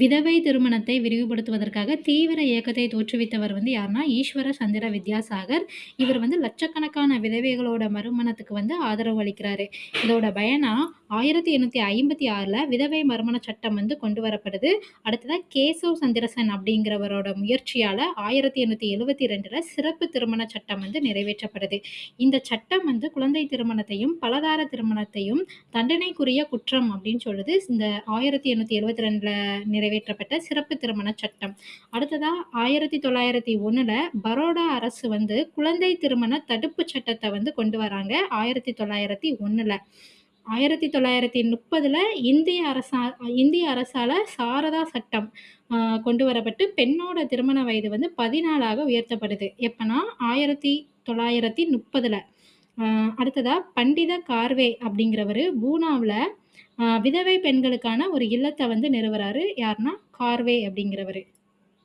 விதவை திருமணத்தை விரிவுபடுத்துவதற்காக தீவிர இயக்கத்தை தோற்றுவித்தவர் யாருன்னா, ஈஸ்வர சந்திர வித்யாசாகர். இவர் லட்சக்கணக்கான விதவைகளோட மறுமணத்துக்கு ஆதரவு அளிக்கிறாரு. இதோட பயனா 1856ல விதவை மறுமண சட்டம் கொண்டு வரப்படுது. அடுத்ததா கேசவ் சந்திர சென் அப்படிங்கிறவரோட முயற்சியால 1872ல சிறப்பு திருமண சட்டம் நிறைவேற்றப்படுது. இந்த சட்டம் குழந்தை திருமணத்தையும், பலதார திருமணத்தையும் தண்டனைக்குரிய குற்றம் அப்படின்னு சொல்லுது. இந்த 1872ல நிறைவேற்றப்பட்ட சிறப்பு திருமண சட்டம். அடுத்ததா 1901ல பரோடா அரசு குழந்தை திருமண தடுப்பு சட்டத்தை கொண்டு வராங்க. 1901ல 1930ல இந்திய அரசால சாரதா சட்டம் கொண்டு வரப்பட்டு பெண்ணோட திருமண வயது 14ஆக உயர்த்தப்படுது. எப்பனா 1930ல. அடுத்ததா பண்டித கார்வே அப்படிங்கிறவரு பூனாவுல விதவை பெண்களுக்கான ஒரு இல்லத்த நிறுவுறாரு. யாருன்னா கார்வே அப்படிங்கிறவரு.